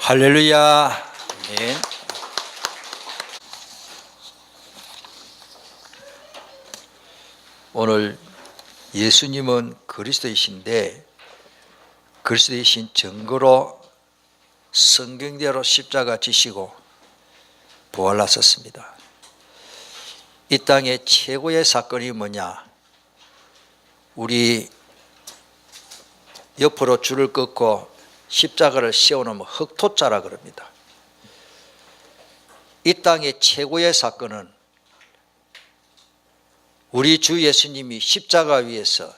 할렐루야. 아멘. 오늘 예수님은 그리스도이신데 그리스도이신 증거로 성경대로 십자가 지시고 부활하셨습니다. 이 땅의 최고의 사건이 뭐냐? 우리 옆으로 줄을 긋고 십자가를 세워놓으면 흑토자라 그럽니다. 이 땅의 최고의 사건은 우리 주 예수님이 십자가 위에서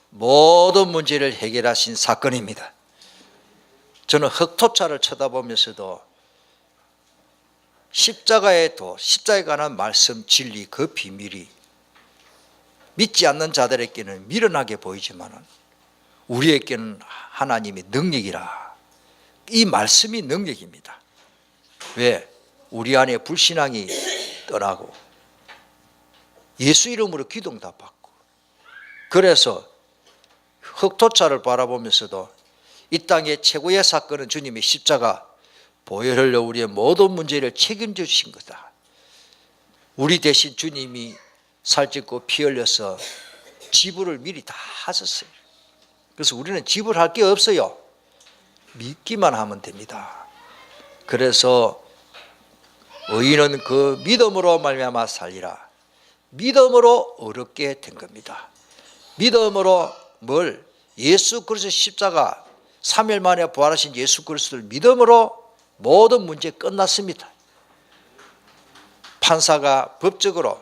모든 문제를 해결하신 사건입니다. 저는 흑토자를 쳐다보면서도 십자가에 관한 말씀, 진리, 그 비밀이 믿지 않는 자들에게는 미련하게 보이지만 우리에게는 하나님의 능력이라. 이 말씀이 능력입니다. 왜? 우리 안에 불신앙이 떠나고 예수 이름으로 기도응답받고, 그래서 흑토자를 바라보면서도 이 땅의 최고의 사건은 주님의 십자가 보혈로 우리의 모든 문제를 책임져 주신 거다. 우리 대신 주님이 살찌고 피 흘려서 지불을 미리 다 하셨어요. 그래서 우리는 지불할 게 없어요. 믿기만 하면 됩니다. 그래서 의인은 그 믿음으로 말미암아 살리라. 믿음으로 어렵게 된 겁니다. 믿음으로 뭘? 예수 그리스도 십자가 3일 만에 부활하신 예수 그리스도를 믿음으로 모든 문제 끝났습니다. 판사가 법적으로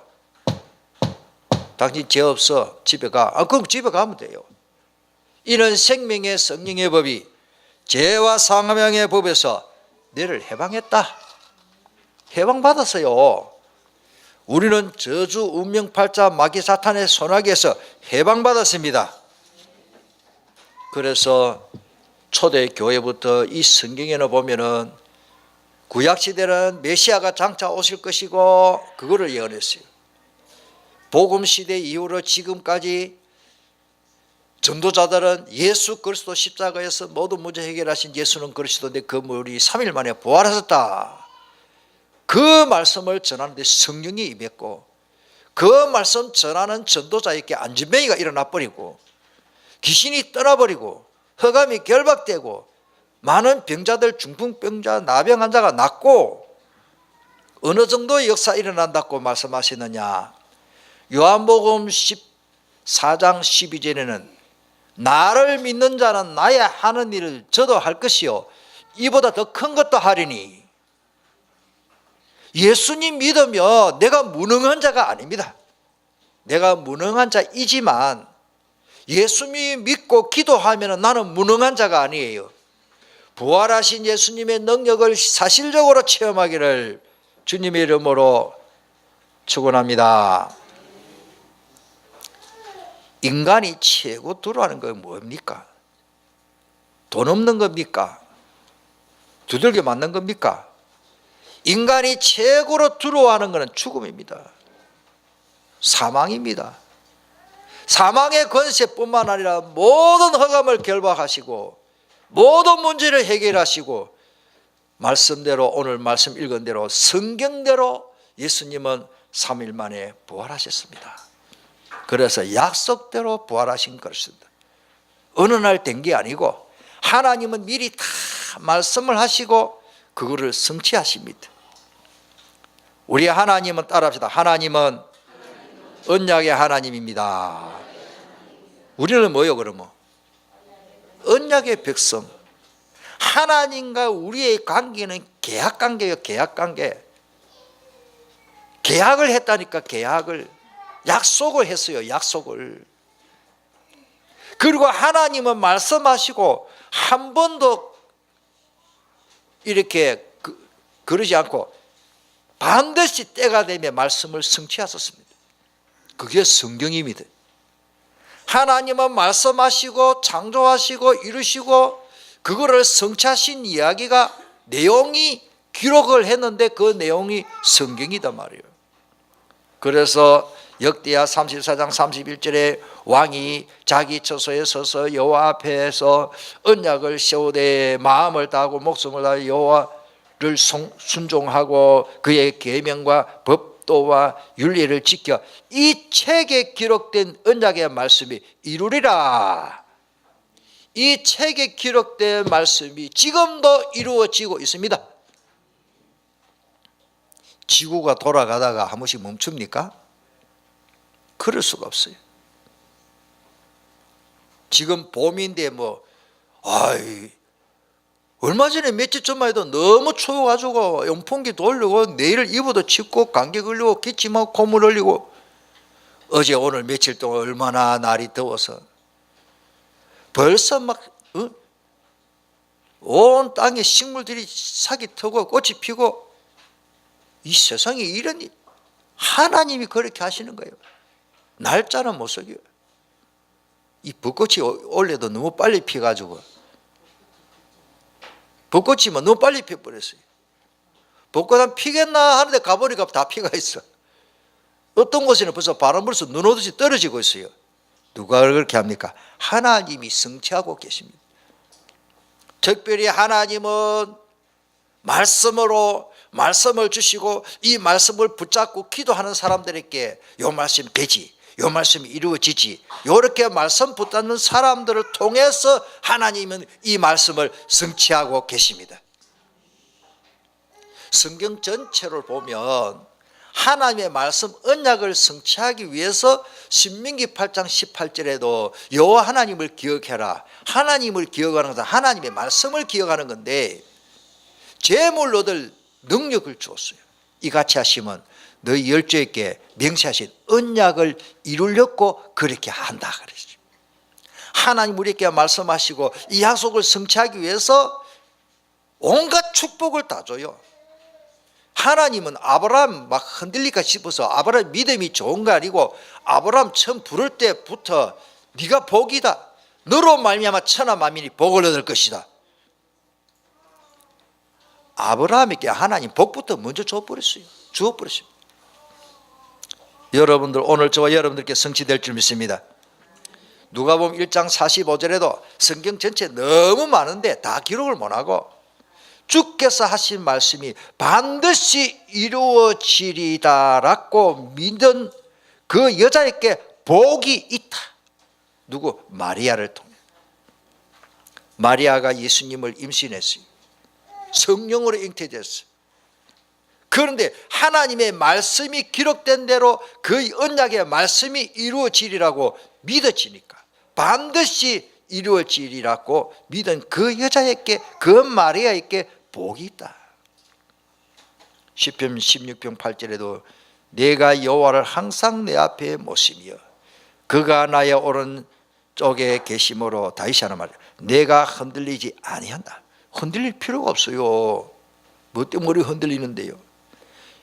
당신 죄 없어 집에 가. 그럼 집에 가면 돼요. 이는 생명의 성령의 법이 죄와 사망의 법에서 너를 해방했다. 해방받았어요. 우리는 저주, 운명, 팔자, 마귀, 사탄의 손아귀에서 해방받았습니다. 그래서 초대 교회부터 이 성경에는 보면은 구약시대는 메시아가 장차 오실 것이고 그거를 예언했어요. 복음시대 이후로 지금까지 전도자들은 예수 그리스도 십자가에서 모든 문제 해결하신 예수는 그리스도인데 그 물이 3일 만에 부활하셨다. 그 말씀을 전하는데 성령이 임했고, 그 말씀 전하는 전도자에게 안진뱅이가 일어나 버리고 귀신이 떠나버리고 흑암이 결박되고 많은 병자들, 중풍병자, 나병 환자가 낫고, 어느 정도의 역사 일어난다고 말씀하시느냐? 요한복음 14장 12절에는 나를 믿는 자는 나의 하는 일을 저도 할 것이요 이보다 더 큰 것도 하리니. 예수님 믿으면 내가 무능한 자가 아닙니다. 내가 무능한 자이지만 예수님 믿고 기도하면 나는 무능한 자가 아니에요. 부활하신 예수님의 능력을 사실적으로 체험하기를 주님의 이름으로 축원합니다. 인간이 최고 두려워하는 건 뭡니까? 돈 없는 겁니까? 두들겨 맞는 겁니까? 인간이 최고로 두려워하는 것은 죽음입니다. 사망입니다. 사망의 권세뿐만 아니라 모든 흑암을 결박하시고 모든 문제를 해결하시고 말씀대로, 오늘 말씀 읽은 대로 성경대로 예수님은 3일 만에 부활하셨습니다. 그래서 약속대로 부활하신 것입니다. 어느 날 된 게 아니고 하나님은 미리 다 말씀을 하시고 그거를 성취하십니다. 우리 하나님은 따라합시다. 하나님은 언약의 하나님입니다. 우리는 뭐요 그러면? 언약의 백성. 하나님과 우리의 관계는 계약관계예요. 계약관계. 계약을 했다니까. 계약을. 약속을 했어요. 약속을. 그리고 하나님은 말씀하시고 한 번도 이렇게 그러지 않고 반드시 때가 되면 말씀을 성취하셨습니다. 그게 성경입니다. 하나님은 말씀하시고 창조하시고 이루시고 그거를 성취하신 이야기가 내용이 기록을 했는데 그 내용이 성경이단 말이에요. 그래서 역대하 34장 31절에 왕이 자기 처소에 서서 여호와 앞에서 언약을 세우되 마음을 다하고 목숨을 다하여 여호와를 순종하고 그의 계명과 법도와 윤리를 지켜 이 책에 기록된 언약의 말씀이 이루리라. 이 책에 기록된 말씀이 지금도 이루어지고 있습니다. 지구가 돌아가다가 한 번씩 멈춥니까? 그럴 수가 없어요. 지금 봄인데 얼마 전에 며칠 전만 해도 너무 추워가지고 온풍기 돌리고 내일 이불도 춥고 감기 걸리고 기침하고 콧물 흘리고 어제 오늘 며칠 동안 얼마나 날이 더워서 벌써 온 땅에 식물들이 sak이 트고 꽃이 피고 이 세상에 이런 하나님이 그렇게 하시는 거예요. 날짜는 못 속여요. 이 벚꽃이 원래도 너무 빨리 피가지고 벚꽃이 너무 빨리 피어버렸어요. 벚꽃 한 피겠나 하는데 가보니까 다 피가 있어. 어떤 곳에는 벌써 바람 불어서 눈 오듯이 떨어지고 있어요. 누가 그렇게 합니까? 하나님이 성취하고 계십니다. 특별히 하나님은 말씀을 주시고 이 말씀을 붙잡고 기도하는 사람들에게 요 말씀 되지, 요 말씀이 이루어지지, 요렇게 말씀 붙잡는 사람들을 통해서 하나님은 이 말씀을 성취하고 계십니다. 성경 전체를 보면 하나님의 말씀 언약을 성취하기 위해서 신명기 8장 18절에도 여호와 하나님을 기억해라. 하나님을 기억하는 것은 하나님의 말씀을 기억하는 건데 제물로 얻을 능력을 주었어요. 이같이 하시면 너희 열조에게 명시하신 언약을 이루려고 그렇게 한다 그랬죠. 하나님 우리에게 말씀하시고 이 약속을 성취하기 위해서 온갖 축복을 다 줘요. 하나님은 아브라함 막 흔들릴까 싶어서 아브라함 믿음이 좋은 거 아니고 아브라함 처음 부를 때부터 네가 복이다. 너로 말미암아 천하 만민이 복을 얻을 것이다. 아브라함에게 하나님 복부터 먼저 주어버렸어요. 여러분들 오늘 저와 여러분들께 성취될 줄 믿습니다. 누가복음 1장 45절에도 성경 전체 너무 많은데 다 기록을 못하고 주께서 하신 말씀이 반드시 이루어지리다라고 믿은 그 여자에게 복이 있다. 누구? 마리아를 통해. 마리아가 예수님을 임신했어요. 성령으로 잉태됐어요. 그런데 하나님의 말씀이 기록된 대로 그 언약의 말씀이 이루어지리라고 믿어지니까 반드시 이루어지리라고 믿은 그 여자에게, 그 마리아에게 복이 있다. 시편 16편 8절에도 내가 여호와를 항상 내 앞에 모시며 그가 나의 오른쪽에 계심으로 다시 하는 말, 내가 흔들리지 아니한다. 흔들릴 필요가 없어요. 뭐 때문에 흔들리는데요?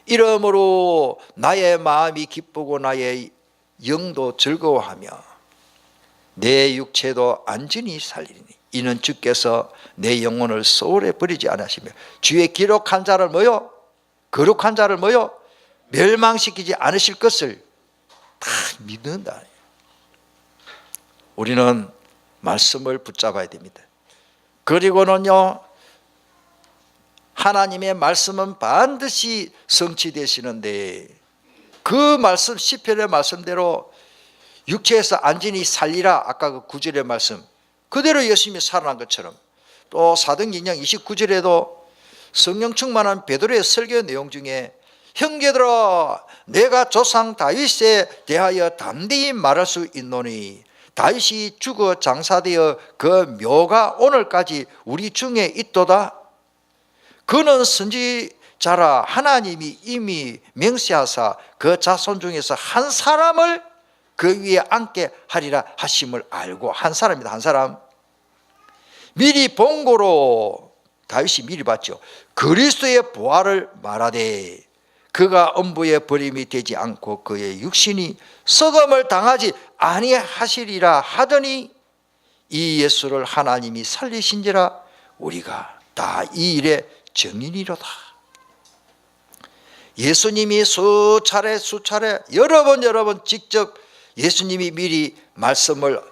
이러므로 나의 마음이 기쁘고 나의 영도 즐거워하며 내 육체도 안전히 살리니 이는 주께서 내 영혼을 소홀히 버리지 않으시며 주의 기록한 자를 뭐요? 거룩한 자를 뭐요? 멸망시키지 않으실 것을 다 믿는다. 우리는 말씀을 붙잡아야 됩니다. 그리고는요, 하나님의 말씀은 반드시 성취되시는데 그 말씀, 시편의 말씀대로 육체에서 안전히 살리라, 아까 그 9절의 말씀 그대로 예수님이 살아난 것처럼, 또 사도행전 29절에도 성령 충만한 베드로의 설교 내용 중에 형제들아 내가 조상 다윗에 대하여 담대히 말할 수 있노니 다윗이 죽어 장사되어 그 묘가 오늘까지 우리 중에 있도다. 그는 선지자라 하나님이 이미 명시하사 그 자손 중에서 한 사람을 그 위에 앉게 하리라 하심을 알고, 한 사람이다. 한 사람. 미리 본고로 다윗이 미리 봤죠. 그리스도의 부활을 말하되 그가 음부에 버림이 되지 않고 그의 육신이 썩음을 당하지 아니하시리라 하더니 이 예수를 하나님이 살리신지라 우리가 다 이 일의 증인이로다. 예수님이 수차례 여러 번 직접 예수님이 미리 말씀을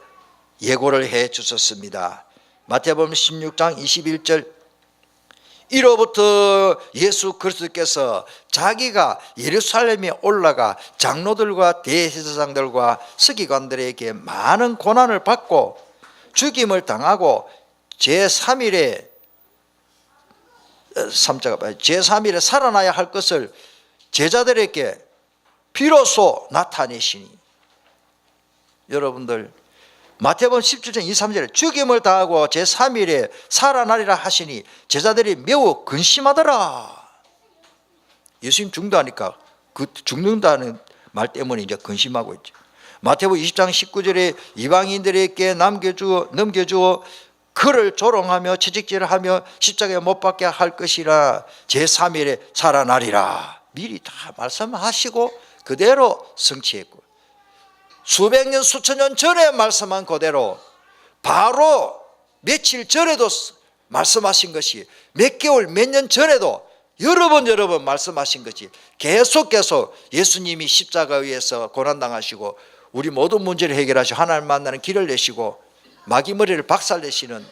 예고를 해 주셨습니다. 마태복음 16장 21절, 이로부터 예수 그리스도께서 자기가 예루살렘에 올라가 장로들과 대제사장들과 서기관들에게 많은 고난을 받고 죽임을 당하고 제3일에 살아나야 할 것을 제자들에게 비로소 나타내시니, 여러분들 마태복음 17장 2, 3절에 죽임을 당하고 제3일에 살아나리라 하시니 제자들이 매우 근심하더라. 예수님 죽는다니까 그 죽는다는 말 때문에 이제 근심하고 있죠. 마태복음 20장 19절에 이방인들에게 넘겨주어 그를 조롱하며 채찍질하며 십자가에 못 박게 할 것이라 제3일에 살아나리라 미리 다 말씀하시고 그대로 성취했고, 수백 년 수천 년 전에 말씀한 그대로 바로 며칠 전에도 말씀하신 것이, 몇 개월 몇 년 전에도 여러 번 말씀하신 것이 계속 예수님이 십자가 위에서 고난당하시고 우리 모든 문제를 해결하시고 하나님 만나는 길을 내시고 마귀머리를 박살내시는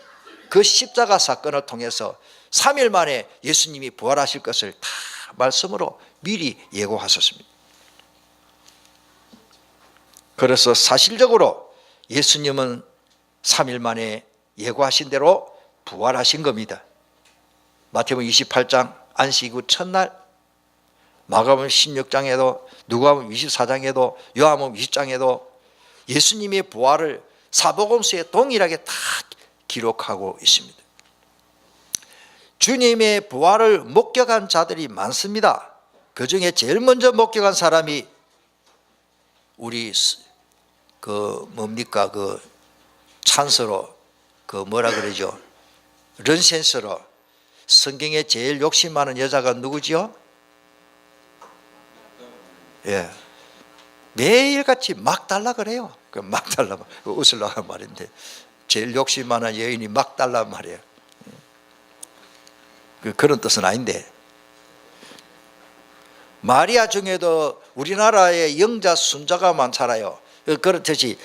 그 십자가 사건을 통해서 3일 만에 예수님이 부활하실 것을 다 말씀으로 미리 예고하셨습니다. 그래서 사실적으로 예수님은 3일 만에 예고하신 대로 부활하신 겁니다. 마태복음 28장 안식 후 첫날, 마가복음 16장에도 누가복음 24장에도 요한복음 20장에도 예수님의 부활을 사복음서에 동일하게 다 기록하고 있습니다. 주님의 부활을 목격한 자들이 많습니다. 그 중에 제일 먼저 목격한 사람이 우리 찬스로 런센스로 성경에 제일 욕심 많은 여자가 누구지요? 예, 매일같이 막달라 그래요. 막달라, 웃으려고 말인데 제일 욕심 많은 여인이 막달라 말이에요. 그런 뜻은 아닌데, 마리아 중에도 우리나라에 영자 순자가 많잖아요. 그렇듯이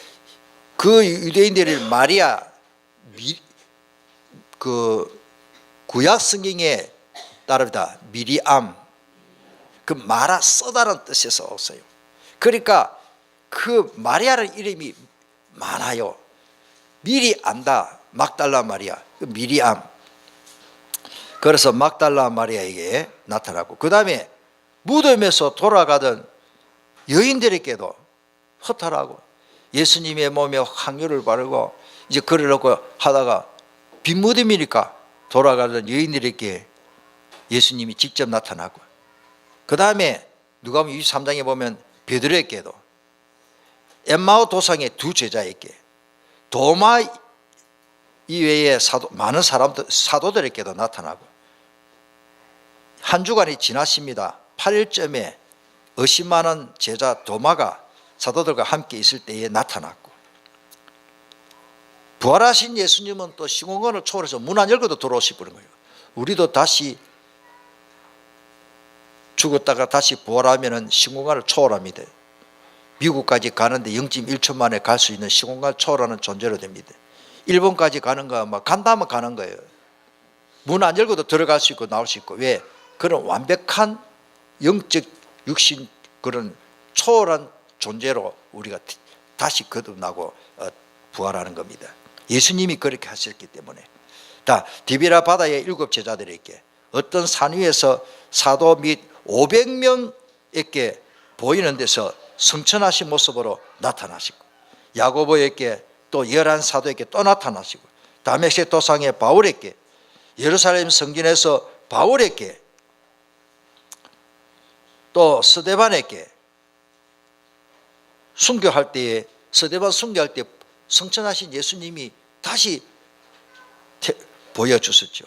그 유대인들이 마리아, 구약 성경에 따릅니다. 미리암, 그 마라 써다는 뜻에서 왔어요. 그러니까 그 마리아라는 이름이 많아요. 미리 안다, 막달라 마리아, 미리암. 그래서 막달라 마리아에게 나타나고, 그 다음에 무덤에서 돌아가던 여인들에게도 허탈하고 예수님의 몸에 향유를 바르고 이제 그러려고 하다가 빈 무덤이니까 돌아가던 여인들에게 예수님이 직접 나타나고, 그 다음에 누가복음 23장에 보면 베드로에게도, 엠마오 도상의 두 제자에게, 도마 이외에 많은 사도들에게도 나타나고, 한 주간이 지났습니다. 8일쯤에 의심많은 제자 도마가 사도들과 함께 있을 때에 나타났고, 부활하신 예수님은 또 시공간을 초월해서 문 안 열고도 들어오시는 거예요. 우리도 다시 죽었다가 다시 부활하면 시공간을 초월합니다. 미국까지 가는데 0.1초 만에 갈 수 있는 시공간을 초월하는 존재로 됩니다. 일본까지 가는 거 간다면 가는 거예요. 문 안 열고도 들어갈 수 있고 나올 수 있고. 왜? 그런 완벽한 영적 육신, 그런 초월한 존재로 우리가 다시 거듭나고 부활하는 겁니다. 예수님이 그렇게 하셨기 때문에. 디비라 바다의 7 제자들에게 어떤 산 위에서 사도 및 500명에게 보이는 데서 성천하신 모습으로 나타나시고, 야고보에게 또 11사도에게 또 나타나시고, 다메섹 도상의 바울에게, 예루살렘 성전에서 바울에게, 또 스데반에게 순교할 때에, 스데반 순교할 때 성천하신 예수님이 다시 보여주셨죠.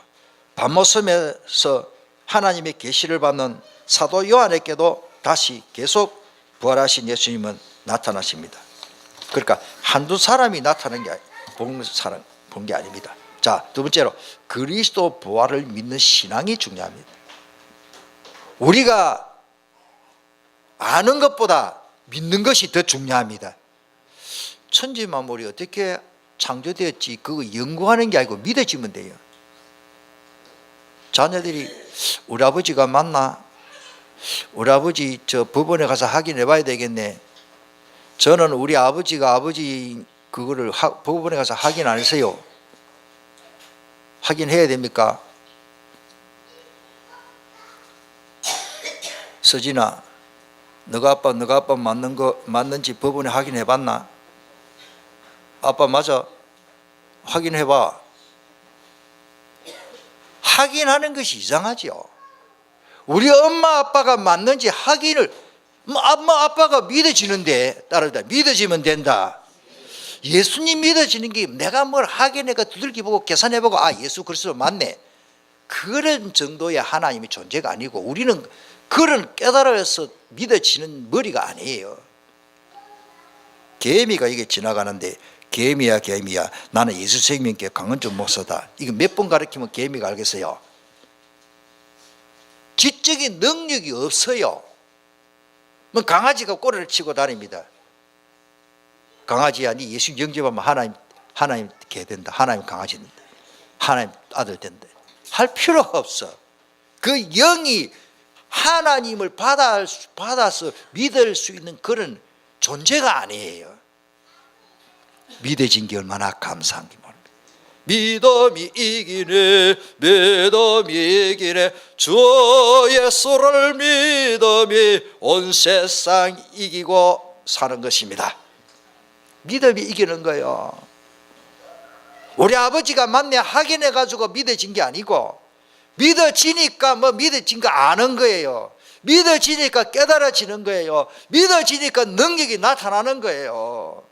밤모섬에서 하나님의 계시를 받는 사도 요한에게도 다시 계속 부활하신 예수님은 나타나십니다. 그러니까 한두 사람이 나타나는 게 본 게 아닙니다. 자, 두 번째로 그리스도 부활을 믿는 신앙이 중요합니다. 우리가 아는 것보다 믿는 것이 더 중요합니다. 천지 만물이 어떻게 창조되었지 그거 연구하는 게 아니고 믿어지면 돼요. 자녀들이 우리 아버지가 맞나? 우리 아버지 저 법원에 가서 확인해 봐야 되겠네. 저는 우리 아버지가 아버지 그거를 법원에 가서 확인 안 했어요. 확인해야 됩니까? 서진아, 너가 아빠 맞는 거 맞는지 법원에 확인해 봤나? 아빠 맞아? 확인해 봐. 확인하는 것이 이상하죠. 우리 엄마 아빠가 맞는지 확인을 엄마 아빠가 믿어지는데 따르다 믿어지면 된다. 예수님 믿어지는 게 내가 뭘 확인해가 두들겨 보고 계산해 보고 아 예수 그리스도 맞네. 그런 정도의 하나님의 존재가 아니고 우리는 그런 깨달아서 믿어지는 머리가 아니에요. 개미가 이게 지나가는데 개미야 나는 예수생명교회 강은주 목사다. 이거 몇 번 가르치면 개미가 알겠어요. 지적인 능력이 없어요. 뭐 강아지가 꼬리를 치고 다닙니다. 강아지야 니 예수 영접하면 하나님 개 된다. 하나님 강아지 된다. 하나님 아들 된다. 할 필요가 없어. 그 영이 하나님을 받아서 믿을 수 있는 그런 존재가 아니에요. 믿어진 게 얼마나 감사한 게 말입니다. 믿음이 이기네 주 예수를 믿음이 온 세상 이기고 사는 것입니다. 믿음이 이기는 거예요. 우리 아버지가 맞네 확인해 가지고 믿어진 게 아니고 믿어지니까 뭐 믿어진 거 아는 거예요. 믿어지니까 깨달아지는 거예요. 믿어지니까 능력이 나타나는 거예요.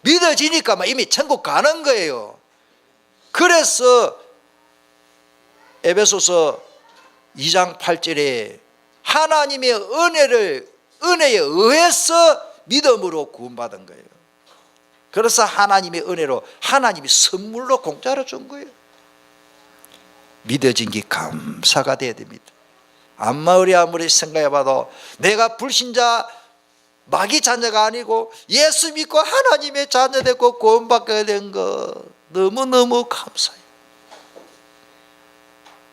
믿어지니까 막 이미 천국 가는 거예요. 그래서 에베소서 2장 8절에 하나님의 은혜에 의해서 믿음으로 구원받은 거예요. 그래서 하나님의 은혜로 하나님이 선물로 공짜로 준 거예요. 믿어진 게 감사가 돼야 됩니다. 아무리 생각해봐도 내가 불신자 마귀 자녀가 아니고 예수 믿고 하나님의 자녀 됐고 구원받게 된 거 너무너무 감사해요.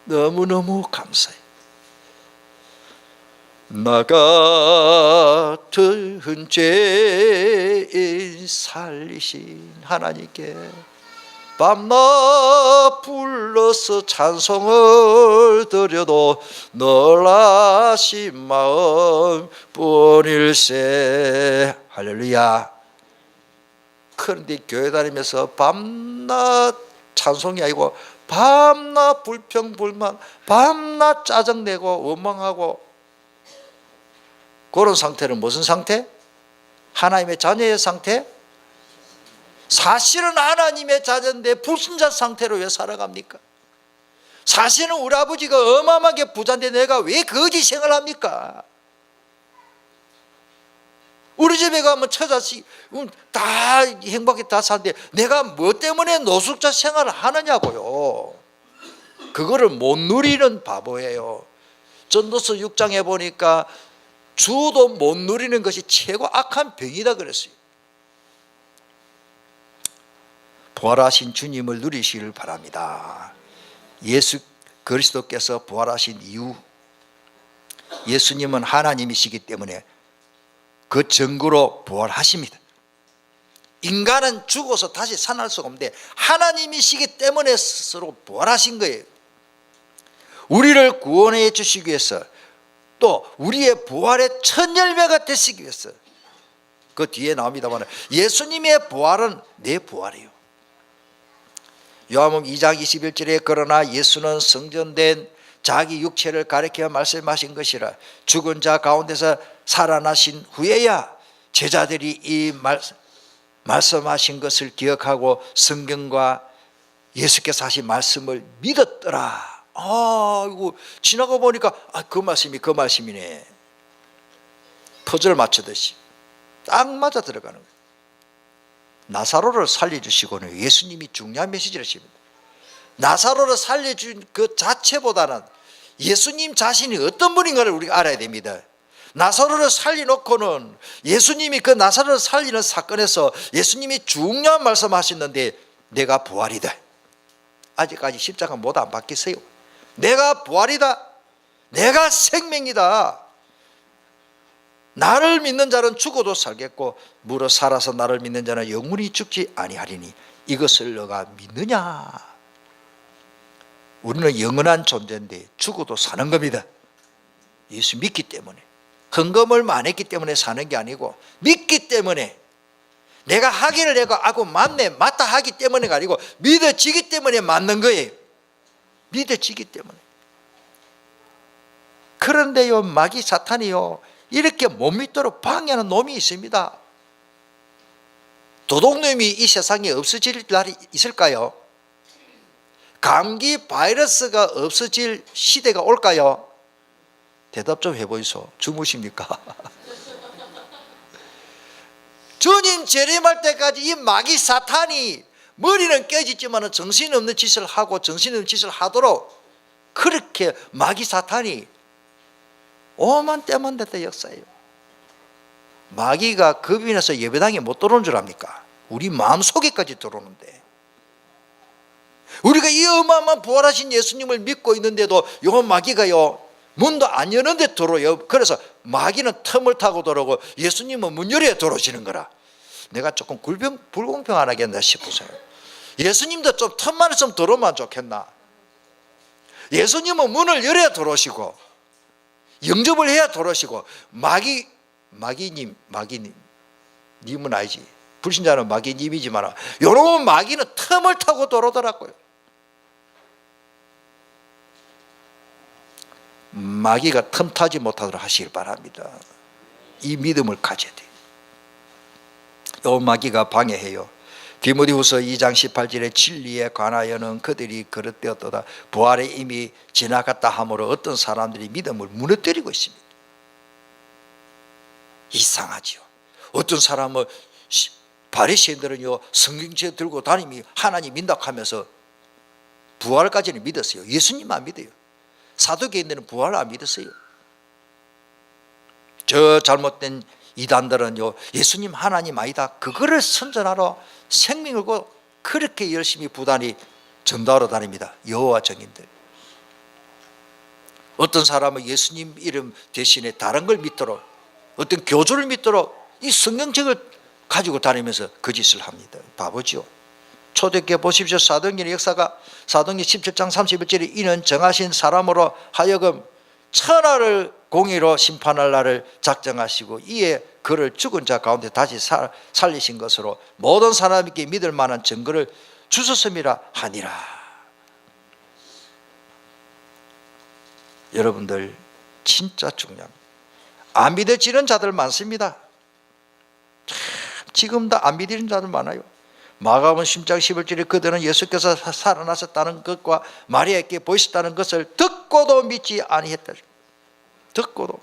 너무너무 감사해요. 나 같은 죄인 살리신 하나님께 밤낮 불러서 찬송을 드려도 놀라신 마음 뿐일세. 할렐루야. 그런데 교회 다니면서 밤낮 찬송이 아니고 밤낮 불평불만, 밤낮 짜증내고 원망하고 그런 상태는 무슨 상태? 하나님의 자녀의 상태? 사실은 하나님의 자녀인데 불신자 상태로 왜 살아갑니까? 사실은 우리 아버지가 어마어마하게 부자인데 내가 왜 거지 생활을 합니까? 우리 집에 가면 처자식 다 행복하게 다 사는데 내가 뭐 때문에 노숙자 생활을 하느냐고요. 그거를 못 누리는 바보예요. 전도서 6장에 보니까 주도 못 누리는 것이 최고 악한 병이다 그랬어요. 부활하신 주님을 누리시길 바랍니다. 예수 그리스도께서 부활하신 이유, 예수님은 하나님이시기 때문에 그 증거로 부활하십니다. 인간은 죽어서 다시 살아날 수가 없는데 하나님이시기 때문에 스스로 부활하신 거예요. 우리를 구원해 주시기 위해서 또 우리의 부활의 첫 열매가 되시기 위해서 그 뒤에 나옵니다만 예수님의 부활은 내 부활이에요. 요한복음 2장 21절에 그러나 예수는 성전된 자기 육체를 가리켜 말씀하신 것이라 죽은 자 가운데서 살아나신 후에야 제자들이 이 말씀하신 것을 기억하고 성경과 예수께서 하신 말씀을 믿었더라. 이거 지나가 보니까 그 말씀이네. 퍼즐 맞추듯이 딱 맞아 들어가는 거예요. 나사로를 살려주시고는 예수님이 중요한 메시지를 하십니다. 나사로를 살려준 그 자체보다는 예수님 자신이 어떤 분인가를 우리가 알아야 됩니다. 나사로를 살려놓고는 예수님이 그 나사로를 살리는 사건에서 예수님이 중요한 말씀하셨는데 내가 부활이다. 아직까지 십자가 못 안 바뀌었어요. 내가 부활이다. 내가 생명이다. 나를 믿는 자는 죽어도 살겠고 무릇 살아서 나를 믿는 자는 영원히 죽지 아니하리니 이것을 너가 믿느냐? 우리는 영원한 존재인데 죽어도 사는 겁니다. 예수 믿기 때문에, 헌금을 많이 했기 때문에 사는 게 아니고 믿기 때문에, 내가 하기를 내가 하고 맞다 하기 때문에가 아니고 믿어지기 때문에 맞는 거예요. 믿어지기 때문에. 그런데요, 마귀 사탄이요, 이렇게 못 믿도록 방해하는 놈이 있습니다. 도둑놈이 이 세상에 없어질 날이 있을까요? 감기 바이러스가 없어질 시대가 올까요? 대답 좀 해보이소. 주무십니까? 주님 재림할 때까지 이 마귀 사탄이 머리는 깨지지만 정신없는 짓을 하고 정신없는 짓을 하도록 그렇게 마귀 사탄이 오만 때만 됐다 역사예요. 마귀가 겁이 나서 예배당에 못 들어오는 줄 압니까? 우리 마음속에까지 들어오는데, 우리가 이 어마어마한 부활하신 예수님을 믿고 있는데도 요 마귀가요 문도 안 여는데 들어요. 그래서 마귀는 틈을 타고 들어오고 예수님은 문 열어야 들어오시는 거라. 내가 조금 불공평 안 하겠나 싶으세요. 예수님도 좀 틈만 있으면 들어오면 좋겠나. 예수님은 문을 열어야 들어오시고 영접을 해야 들어오시고, 마귀님 님은 아니지, 불신자는 마귀님이지만 요런 마귀는 틈을 타고 들어오더라고요. 마귀가 틈 타지 못하도록 하시길 바랍니다. 이 믿음을 가져야 돼요. 요 마귀가 방해해요. 디모데후서 2장 18절에 진리에 관하여는 그들이 그릇되었도다. 부활에 이미 지나갔다 하므로 어떤 사람들이 믿음을 무너뜨리고 있습니다. 이상하죠. 어떤 사람은 바리새인들은요 성경책 들고 다니며 하나님 믿는다고 하면서 부활까지는 믿었어요. 예수님 안 믿어요. 사두개인들은 부활을 안 믿었어요. 저 잘못된 이단들은요 예수님 하나님 아니다, 그거를 선전하러 생명을 걸고 그렇게 열심히 부단히 전도하러 다닙니다. 여호와 증인들. 어떤 사람은 예수님 이름 대신에 다른 걸 믿도록, 어떤 교주를 믿도록 이 성경책을 가지고 다니면서 그 짓을 합니다. 바보죠. 초대교회 보십시오. 사도행전의 역사가 사도행전 17장 31절에 이는 정하신 사람으로 하여금 천하를 공의로 심판할 날을 작정하시고 이에 그를 죽은 자 가운데 다시 살리신 것으로 모든 사람에게 믿을 만한 증거를 주셨음이라 하니라. 여러분들 진짜 중요합니다. 안 믿어지는 자들 많습니다. 지금 다 안 믿는 자들 많아요. 마가복음 10장 11절에 그들은 예수께서 살아나셨다는 것과 마리아에게 보이셨다는 것을 듣고도 믿지 아니했다. 듣고도.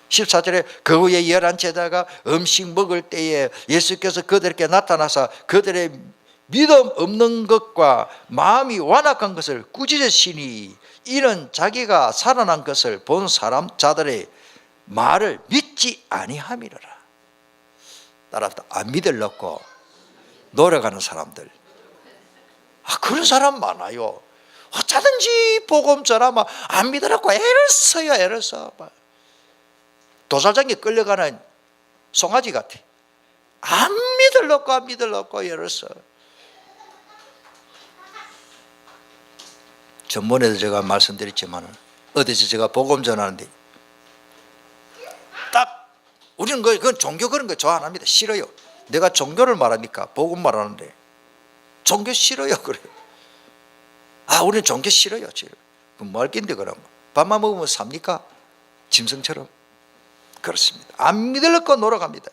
14절에 그 후에 11 제자가 음식 먹을 때에 예수께서 그들에게 나타나사 그들의 믿음 없는 것과 마음이 완악한 것을 꾸짖으시니 이는 자기가 살아난 것을 본 사람 자들의 말을 믿지 아니함이로라. 따라서 안 믿으려고 노력하는 사람들, 그런 사람 많아요. 어쩌든지 복음 전하면 안 믿으라고 애를 써요. 애를 써. 도살장에 끌려가는 송아지 같아. 안 믿으려고 애를 써. 전번에도 제가 말씀드렸지만 어디서 제가 복음 전하는데 딱 우리는 그건 종교 그런 거 좋아 안 합니다. 싫어요. 내가 종교를 말하니까 복음 말하는데 종교 싫어요. 그래요. 우리는 종교 싫어요. 그럼 뭐 할 낀데 그럼 밥만 먹으면 삽니까? 짐승처럼. 그렇습니다. 안 믿으려고 노력합니다.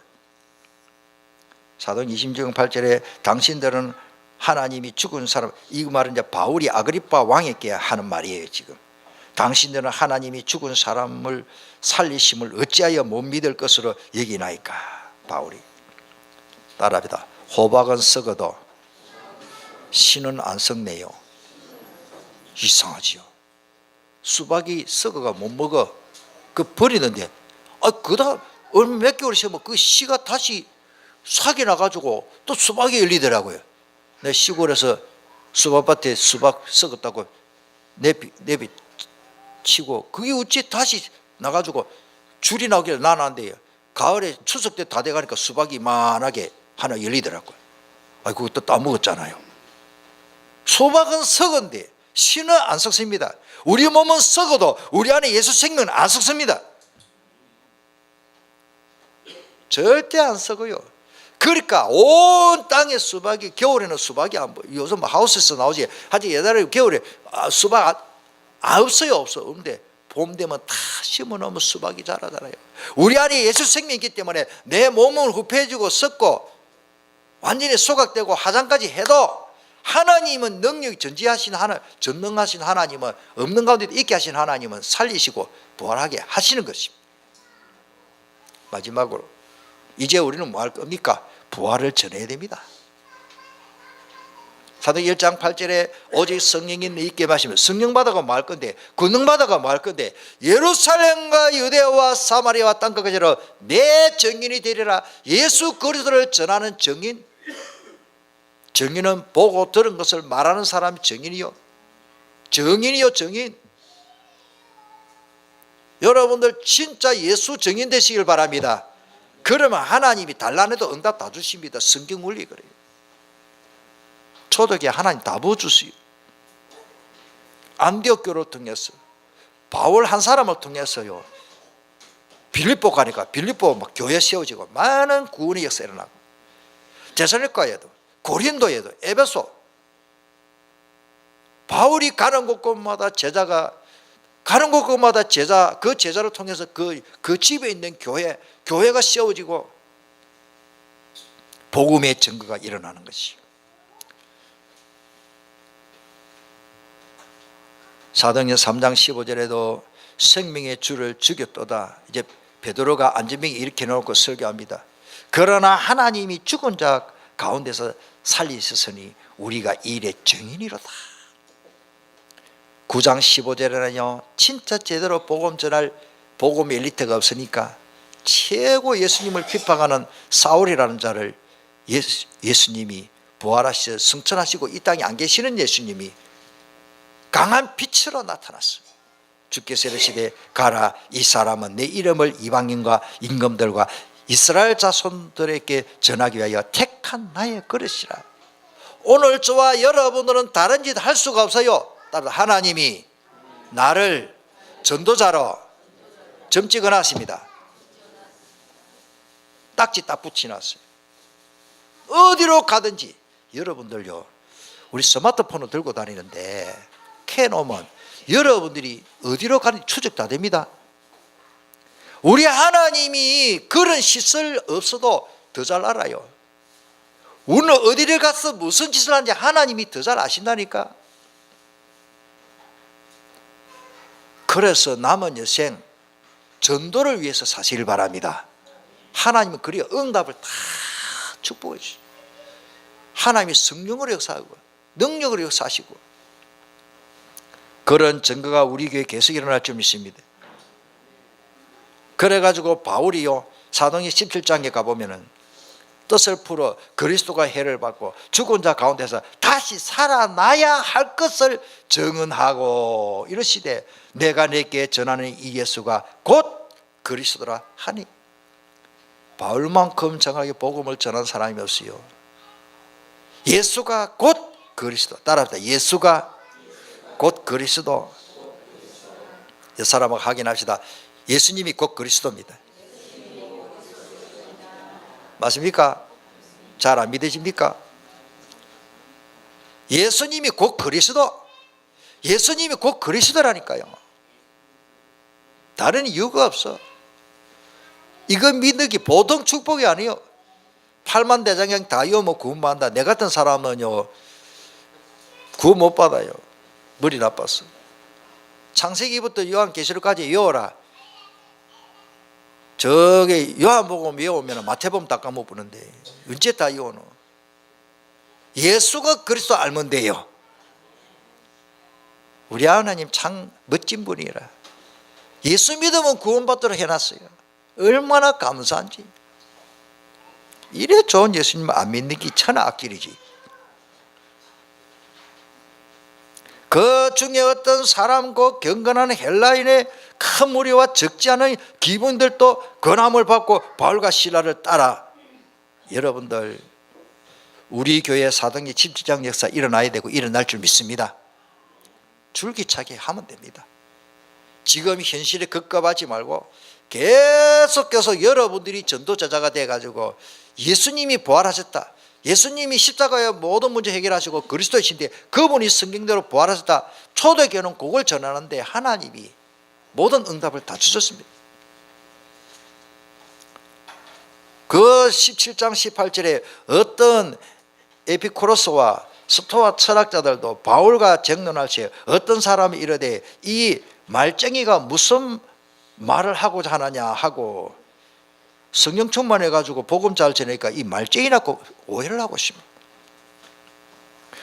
사도행 20장 8절에 당신들은 하나님이 죽은 사람, 이 말은 이제 바울이 아그리파 왕에게 하는 말이에요. 지금 당신들은 하나님이 죽은 사람을 살리심을 어찌하여 못 믿을 것으로 여기나이까. 바울이 따라합니다. 호박은 썩어도 씨는 안 썩네요. 이상하지요. 수박이 썩어가 못 먹어. 그 버리는데 그다음 얼마 몇 개월 있으면 그 씨가 다시 싹이 나가지고 또 수박이 열리더라고요. 내 시골에서 수박밭에 수박 썩었다고 내비 치고 그게 어찌 다시 나가지고 줄이 나오길래 나는 안 돼요. 가을에 추석 때 다 돼가니까 수박이 이만하게 하나 열리더라고요. 그것도 따먹었잖아요. 수박은 썩은데 씨는 안 썩습니다. 우리 몸은 썩어도 우리 안에 예수 생명은 안 썩습니다. 절대 안 썩어요. 그러니까 온 땅에 수박이, 겨울에는 수박이 안 보여. 요즘 하우스에서 나오지. 하여튼 옛날에 겨울에 수박 없어요. 없는데 봄 되면 다 심어놓으면 수박이 자라잖아요. 우리 안에 예수 생명이 있기 때문에 내 몸은 후패해지고 썩고 완전히 소각되고 화장까지 해도 하나님은 능력이 전능하신 하나님은 없는 가운데 있게 하신 하나님은 살리시고 부활하게 하시는 것입니다. 마지막으로 이제 우리는 뭐 할 겁니까? 부활을 전해야 됩니다. 사도행 1장 8절에 오직 성령이 내 있게 마시면 성령 받아가 뭐 할 건데, 권능 받아가 뭐 할 건데, 예루살렘과 유대와 사마리아와 땅끝까지로 내 증인이 되리라. 예수 그리스도를 전하는 증인. 증인은 보고 들은 것을 말하는 사람이 증인이요. 증인이요, 증인. 여러분들 진짜 예수 증인 되시길 바랍니다. 그러면 하나님이 달라내도 응답 다 주십니다. 성경 원리 그래요. 초대교회 하나님 다 부어주세요. 안디옥 교를 통해서 바울 한 사람을 통해서요, 빌립보 가니까 빌립보 막 교회 세워지고 많은 구원의 역사 일어나고, 데살로니가에도 고린도에도 에베소, 바울이 가는 곳곳마다 제자가 가는 곳곳마다 그 제자를 통해서 그 집에 있는 교회가 세워지고 복음의 증거가 일어나는 것이. 사도행전 3장 15절에도 생명의 주를 죽였도다. 이제 베드로가 안전병이 이렇게 놓고 설교합니다. 그러나 하나님이 죽은 자 가운데서 살리셨으니 우리가 이 일의 증인이로다. 9장 15절에는요, 진짜 제대로 복음 전할 복음 엘리트가 없으니까 최고 예수님을 핍박하는 사울이라는 자를 예수님이 부활하셔 승천하시고 이 땅에 안 계시는 예수님이 강한 빛으로 나타났습니다. 주께서 이르시되 가라, 이 사람은 내 이름을 이방인과 임금들과 이스라엘 자손들에게 전하기 위하여 택한 나의 그릇이라. 오늘 저와 여러분들은 다른 짓 할 수가 없어요. 따라서 하나님이 나를 전도자로 점 찍어놨습니다. 딱지 딱 붙여놨어요. 어디로 가든지. 여러분들요, 우리 스마트폰을 들고 다니는데 켜놓으면 여러분들이 어디로 가는지 추적 다 됩니다. 우리 하나님이 그런 시설 없어도 더 잘 알아요. 우리는 어디를 가서 무슨 짓을 하는지 하나님이 더 잘 아신다니까. 그래서 남은 여생 전도를 위해서 사시길 바랍니다. 하나님은 그리야 응답을 다 축복해 주시죠. 하나님이 성령으로 역사하고 능력으로 역사하시고, 그런 증거가 우리 교회에 계속 일어날 줄 믿습니다. 그래가지고 바울이요, 사도행전 17장에 가보면은 뜻을 풀어 그리스도가 해를 받고 죽은 자 가운데서 다시 살아나야 할 것을 증언하고 이러시되 내가 내게 전하는 이 예수가 곧 그리스도라 하니. 바울만큼 정확하게 복음을 전한 사람이 없어요. 예수가 곧 그리스도. 따라합니다. 예수가 곧 그리스도. 이 사람하고 확인합시다. 예수님이 곧 그리스도입니다. 맞습니까? 잘 안 믿으십니까? 예수님이 곧 그리스도. 예수님이 곧 그리스도라니까요. 다른 이유가 없어. 이거 믿는 게 보통 축복이 아니에요. 8만 대장경 다 이어면 구원 받는다. 내 같은 사람은요, 구원 못 받아요. 머리 나빴어. 창세기부터 요한계시록까지 외워라. 저게 요한복음 외우면 마태복음 다 까먹는데 언제 다 외우노? 예수가 그리스도 알면 돼요. 우리 하나님 참 멋진 분이라. 예수 믿으면 구원받도록 해놨어요. 얼마나 감사한지. 이래 좋은 예수님 안 믿는 게 천하 악질이지. 그 중에 어떤 사람고 경건한 헬라인의 큰 무리와 적지 않은 기분들도 권함을 받고 바울과 실라를 따라, 여러분들 우리 교회 사도행전 17장 역사 일어나야 되고 일어날 줄 믿습니다. 줄기차게 하면 됩니다. 지금 현실에 급급하지 말고 계속해서 여러분들이 전도자자가 돼가지고 예수님이 부활하셨다, 예수님이 십자가에 모든 문제 해결하시고 그리스도이신데 그분이 성경대로 부활하셨다, 초대교회는 그걸 전하는데 하나님이 모든 응답을 다 주셨습니다. 그 17장 18절에 어떤 에피쿠로스와 스토아 철학자들도 바울과 쟁론할 시에 어떤 사람이 이르되 이 말쟁이가 무슨 말을 하고자 하느냐 하고 성령 충만해가지고 복음 잘 전하니까 이 말쟁이라고 오해를 하고 있습니다.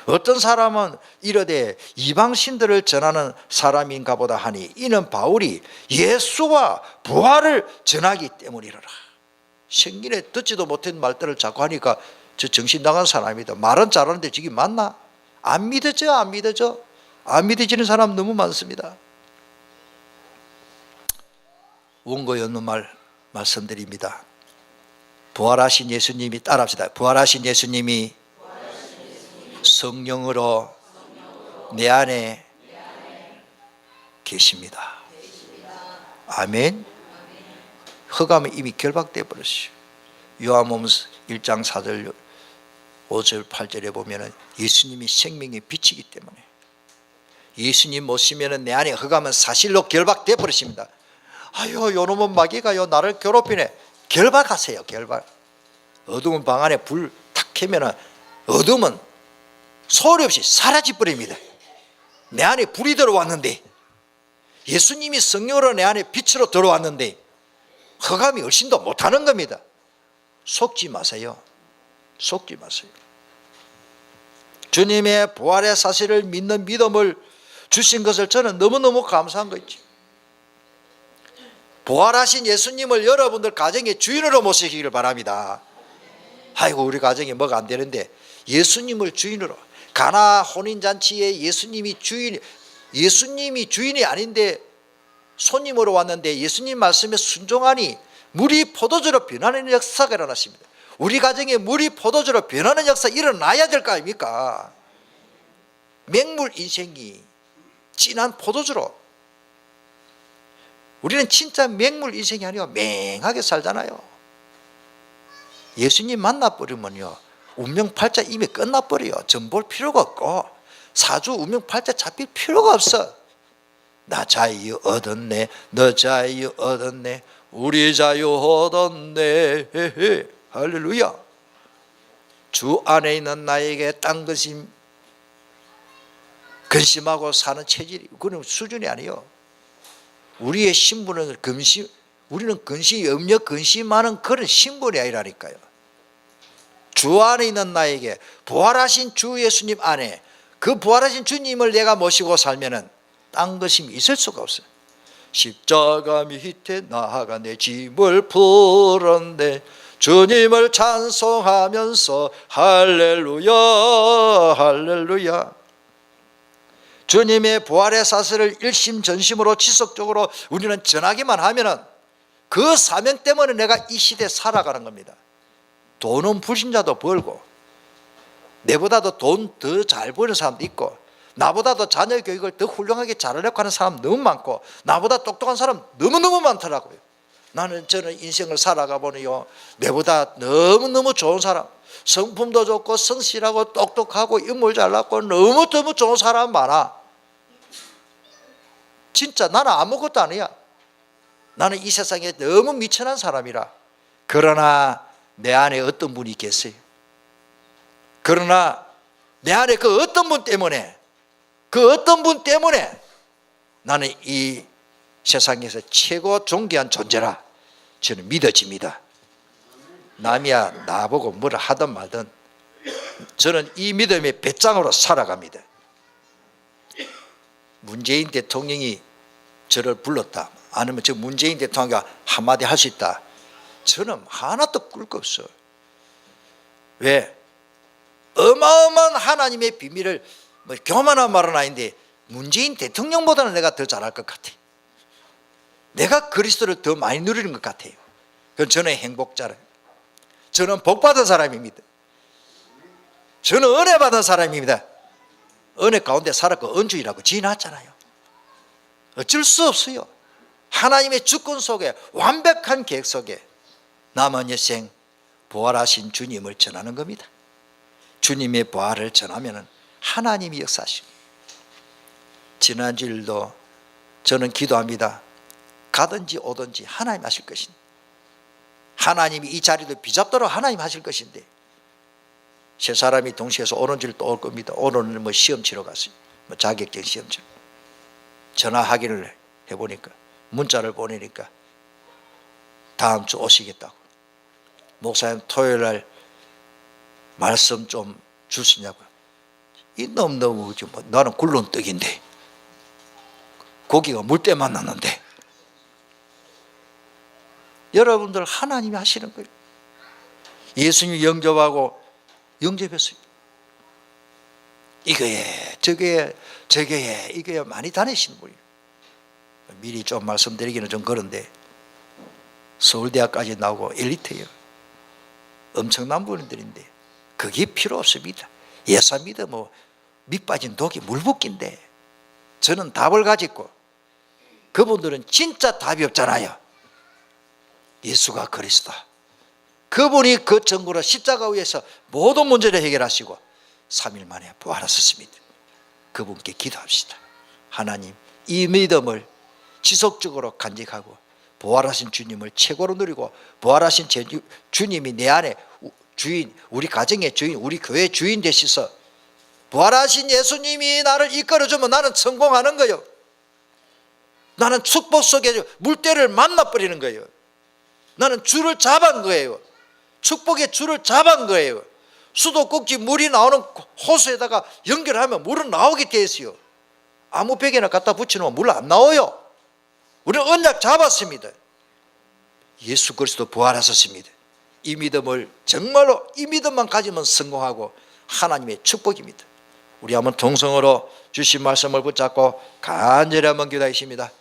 어떤 사람은 이르되 이방신들을 전하는 사람인가 보다 하니 이는 바울이 예수와 부활을 전하기 때문이라. 생전에 듣지도 못한 말들을 자꾸 하니까 저 정신 나간 사람이다. 말은 잘하는데 저게 맞나? 안 믿어져, 안 믿어져. 안 믿어지는 사람 너무 많습니다. 원고에 없는 말 말씀드립니다. 부활하신 예수님이, 따라합시다. 부활하신 예수님이 성령으로 내 안에 계십니다. 아멘. 흑암이 이미 결박되어 버렸어요. 요한복음 1장 4절 5절 8절에 보면 예수님이 생명의 빛이기 때문에 예수님 모시면 내 안에 흑암은 사실로 결박되어 버리십니다. 아유, 요놈은 마귀가요 나를 괴롭히네. 결박하세요. 결박. 어두운 방 안에 불 탁 켜면 어둠은 소리 없이 사라져 버립니다. 내 안에 불이 들어왔는데, 예수님이 성령으로 내 안에 빛으로 들어왔는데 흑암이 훨씬 더 못하는 겁니다. 속지 마세요. 속지 마세요. 주님의 부활의 사실을 믿는 믿음을 주신 것을 저는 너무너무 감사한 거 있죠. 부활하신 예수님을 여러분들 가정의 주인으로 모시기를 바랍니다. 아이고, 우리 가정에 뭐가 안 되는데 예수님을 주인으로. 가나 혼인잔치에 예수님이 주인이 아닌데 손님으로 왔는데 예수님 말씀에 순종하니 물이 포도주로 변하는 역사가 일어났습니다. 우리 가정에 물이 포도주로 변하는 역사 일어나야 될 거 아닙니까? 맹물 인생이 진한 포도주로. 우리는 진짜 맹물 인생이 아니고 맹하게 살잖아요. 예수님 만나버리면요 운명팔자 이미 끝나버려요. 전 볼 필요가 없고 사주 운명팔자 잡힐 필요가 없어. 나 자유 얻었네, 너 자유 얻었네, 우리 자유 얻었네. 할렐루야. 주 안에 있는 나에게 딴 것이 근심하고 사는 체질이, 그건 수준이 아니에요. 우리의 신분은 우리는 염려 근심하는 그런 신분이 아니라니까요. 주 안에 있는 나에게, 부활하신 주 예수님 안에, 그 부활하신 주님을 내가 모시고 살면은 딴 것이 있을 수가 없어요. 십자가 밑에 나아가 내 짐을 풀었네, 주님을 찬송하면서 할렐루야 할렐루야. 주님의 부활의 사실을 일심전심으로 지속적으로 우리는 전하기만 하면은 그 사명 때문에 내가 이 시대에 살아가는 겁니다. 돈은 불신자도 벌고, 내보다도 돈 더 잘 버는 사람도 있고, 나보다도 자녀 교육을 더 훌륭하게 잘하려고 하는 사람 너무 많고, 나보다 똑똑한 사람 너무너무 많더라고요. 저는 인생을 살아가 보니요, 내보다 너무너무 좋은 사람, 성품도 좋고 성실하고 똑똑하고 인물 잘났고 너무 좋은 사람 많아. 진짜 나는 아무것도 아니야. 나는 이 세상에 너무 미천한 사람이라. 그러나 내 안에 어떤 분이 계세요. 그러나 내 안에 그 어떤 분 때문에 나는 이 세상에서 최고 존귀한 존재라 저는 믿어집니다. 남이야 나보고 뭐라 하든 말든 저는 이 믿음의 배짱으로 살아갑니다. 문재인 대통령이 저를 불렀다. 아니면 저 문재인 대통령이 한마디 할 수 있다. 저는 하나도 꿀 거 없어. 왜? 어마어마한 하나님의 비밀을 뭐 교만한 말은 아닌데 문재인 대통령보다는 내가 더 잘할 것 같아. 내가 그리스도를 더 많이 누리는 것 같아요. 그럼 저는 행복자라. 저는 복받은 사람입니다. 저는 은혜 받은 사람입니다. 은혜 가운데 살았고 은주이라고 지어놨잖아요. 어쩔 수 없어요. 하나님의 주권 속에 완벽한 계획 속에 남은 여생 부활하신 주님을 전하는 겁니다. 주님의 부활을 전하면 하나님이 역사하십니다. 지난주일도 저는 기도합니다. 가든지 오든지 하나님 하실 것인데, 하나님이 이 자리도 비잡도록 하나님 하실 것인데, 세 사람이 동시에서 오는 줄 또 올 겁니다. 오늘은 뭐 시험 치러 갔어요. 뭐 자격증 시험 치러. 전화 확인을 해보니까, 문자를 보내니까 다음 주 오시겠다고. 목사님 토요일 날 말씀 좀 주시냐고요. 이 너무 나는 굴른 떡인데 고기가 물때 만났는데. 여러분들 하나님이 하시는 거예요. 예수님 영접하고 영접했어요. 이거에 저거에 이거에 많이 다니시는 분이에요. 미리 좀 말씀드리기는 좀 그런데 서울대학까지 나오고 엘리트예요. 엄청난 분들인데 그게 필요 없습니다. 예수 믿어 뭐 밑빠진 독이 물붓기인데, 저는 답을 가지고, 그분들은 진짜 답이 없잖아요. 예수가 그리스도, 그분이 그 정보로 십자가 위에서 모든 문제를 해결하시고 3일 만에 부활하셨습니다. 그분께 기도합시다. 하나님, 이 믿음을 지속적으로 간직하고 부활하신 주님을 최고로 누리고, 부활하신 주님이 내 안에 주인, 우리 가정의 주인, 우리 교회의 주인 되셔서 부활하신 예수님이 나를 이끌어주면 나는 성공하는 거예요. 나는 축복 속에 물때를 만나버리는 거예요. 나는 줄을 잡은 거예요. 축복의 줄을 잡은 거예요. 수도꼭지 물이 나오는 호수에다가 연결하면 물은 나오게 돼 있어요. 아무 벽에나 갖다 붙이면 물 안 나와요. 우리는 언약 잡았습니다. 예수 그리스도 부활하셨습니다. 이 믿음을 정말로, 이 믿음만 가지면 성공하고 하나님의 축복입니다. 우리 한번 동성으로 주신 말씀을 붙잡고 간절히 한번 기도하겠습니다.